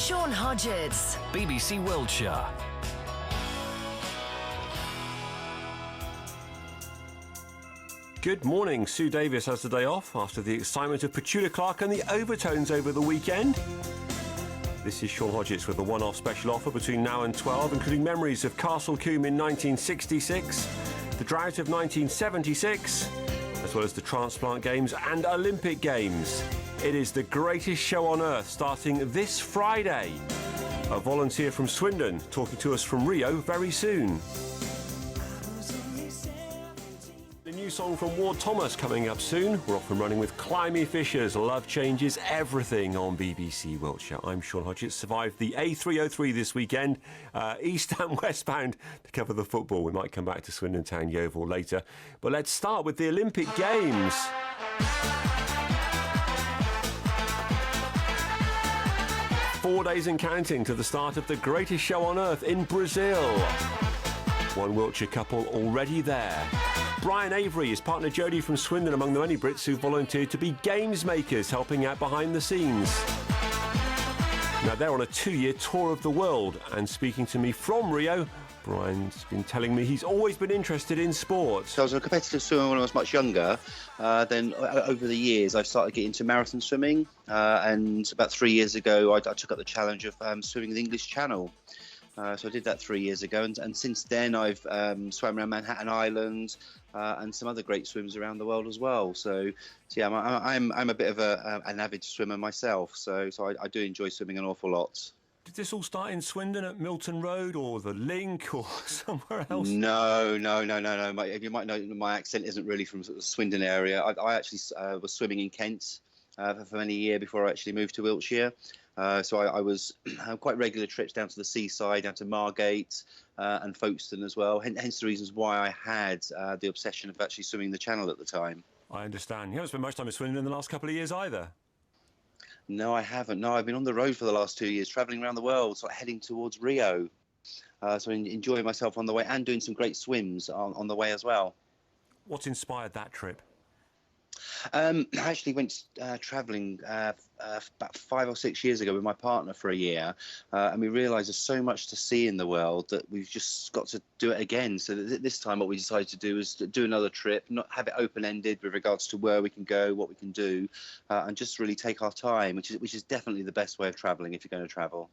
Sean Hodgetts, BBC Wiltshire. Good morning. Sue Davis has the day off after the excitement of Petula Clark and the overtones over the weekend. This is Sean Hodgetts with a one-off special offer between now and 12, including memories of Castle Combe in 1966, the drought of 1976, as well as the Transplant Games and Olympic Games. It is the greatest show on earth, starting this Friday. A volunteer from Swindon talking to us from Rio very soon. The new song from Ward Thomas coming up soon. We're off and running with Climby Fishers. Love changes everything on BBC Wiltshire. I'm Sean Hodgetts. Survived the A303 this weekend, east and westbound to cover the football. We might come back to Swindon Town Yeovil later. But let's start with the Olympic Games. 4 days and counting to the start of the greatest show on earth in Brazil. One Wiltshire couple already there. Brian Avery, his partner Jodie from Swindon, among the many Brits who volunteered to be games makers, helping out behind the scenes. Now they're on a 2-year tour of the world, and speaking to me from Rio, Brian's been telling me he's always been interested in sport. So I was a competitive swimmer when I was much younger. Then over the years, I started getting into marathon swimming. And about 3 years ago, I took up the challenge of swimming the English Channel. So I did that 3 years ago. And since then, I've swam around Manhattan Island and some other great swims around the world as well. So yeah, I'm a bit of an avid swimmer myself. So I do enjoy swimming an awful lot. Did this all start in Swindon at Milton Road or the Link or somewhere else? No. You might know my accent isn't really from sort of Swindon area. I actually was swimming in Kent for many years before I actually moved to Wiltshire. So I was quite regular trips down to the seaside, down to Margate and Folkestone as well. Hence the reasons why I had the obsession of actually swimming the Channel at the time. I understand. You haven't spent much time in Swindon in the last couple of years either. No, I haven't. No, I've been on the road for the last 2 years, travelling around the world, sort of heading towards Rio. So enjoying myself on the way and doing some great swims on the way as well. What's inspired that trip? I actually went travelling about 5 or 6 years ago with my partner for a year, and we realised there's so much to see in the world that we've just got to do it again. So this time what we decided to do is to do another trip, not have it open-ended with regards to where we can go, what we can do, and just really take our time, which is definitely the best way of travelling if you're going to travel.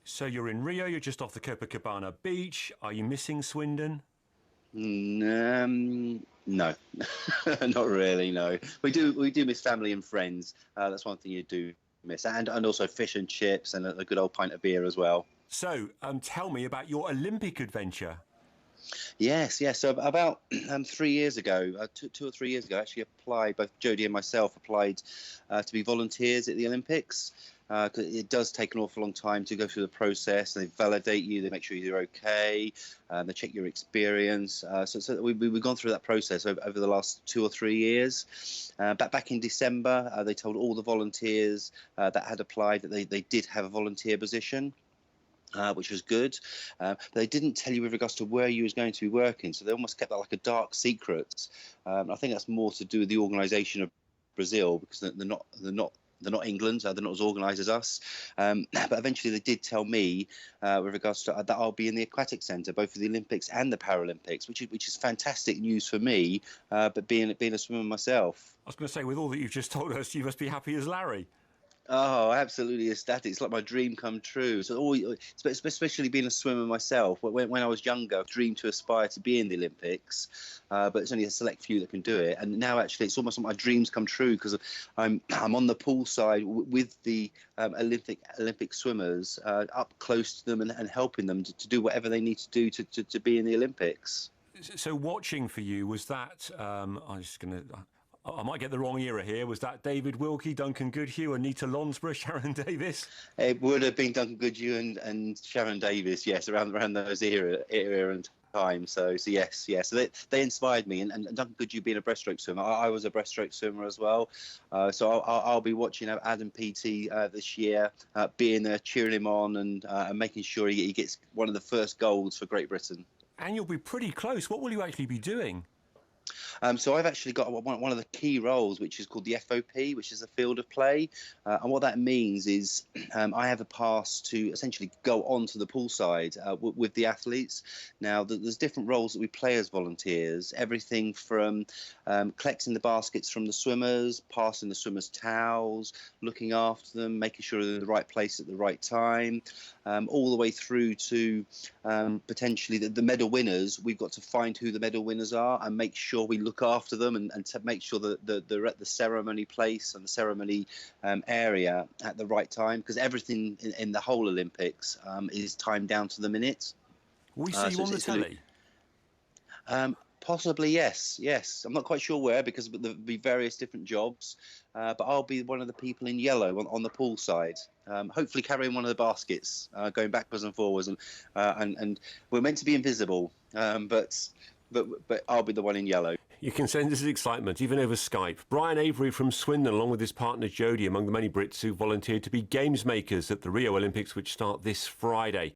So you're in Rio, you're just off the Copacabana beach. Are you missing Swindon? No, not really. No, we do miss family and friends. That's one thing you do miss, and also fish and chips and a good old pint of beer as well. So, tell me about your Olympic adventure. Yes. So about 3 years ago, 2 or 3 years ago, I actually applied. Both Jodie and myself applied to be volunteers at the Olympics. Cause it does take an awful long time to go through the process. They validate you, they make sure you're okay, they check your experience. So we've gone through that process over the last 2 or 3 years. Back in December, they told all the volunteers that had applied that they did have a volunteer position. Which was good, but they didn't tell you with regards to where you was going to be working, so they almost kept that like a dark secret. I think that's more to do with the organisation of Brazil, because they're not England, they're not as organised as us. But eventually they did tell me with regards to that I'll be in the aquatic centre, both for the Olympics and the Paralympics, which is fantastic news for me. But being a swimmer myself, I was going to say, with all that you've just told us, you must be happy as Larry. Oh, absolutely ecstatic. It's like my dream come true. So, especially being a swimmer myself, when I was younger, I dreamed to aspire to be in the Olympics, but it's only a select few that can do it. And now, actually, it's almost like my dreams come true, because I'm on the poolside with the Olympic swimmers, up close to them and helping them to do whatever they need to do to be in the Olympics. So, watching for you, was that? I might get the wrong era here. Was that David Wilkie, Duncan Goodhue, Anita Lonsborough, Sharon Davis? It would have been Duncan Goodhue and Sharon Davis, yes, around those era and time. So yes. So they inspired me, and Duncan Goodhue being a breaststroke swimmer, I was a breaststroke swimmer as well. So I'll be watching Adam Peaty this year, being there, cheering him on, and making sure he gets one of the first golds for Great Britain. And you'll be pretty close. What will you actually be doing? So I've actually got one of the key roles, which is called the FOP, which is a field of play. And what that means is I have a pass to essentially go onto the poolside with the athletes. Now, there's different roles that we play as volunteers, everything from collecting the baskets from the swimmers, passing the swimmers' towels, looking after them, making sure they're in the right place at the right time, all the way through to potentially the medal winners. We've got to find who the medal winners are and make sure we look after them and to make sure that they're at the ceremony place and the ceremony area at the right time, because everything in the whole Olympics is timed down to the minute. Will we see you on the telly? Possibly, yes. I'm not quite sure where, because there'll be various different jobs, but I'll be one of the people in yellow on the pool side, hopefully carrying one of the baskets, going backwards and forwards, and we're meant to be invisible, but I'll be the one in yellow. You can sense his excitement, even over Skype. Brian Avery from Swindon, along with his partner Jodie, among the many Brits who volunteered to be games makers at the Rio Olympics, which start this Friday.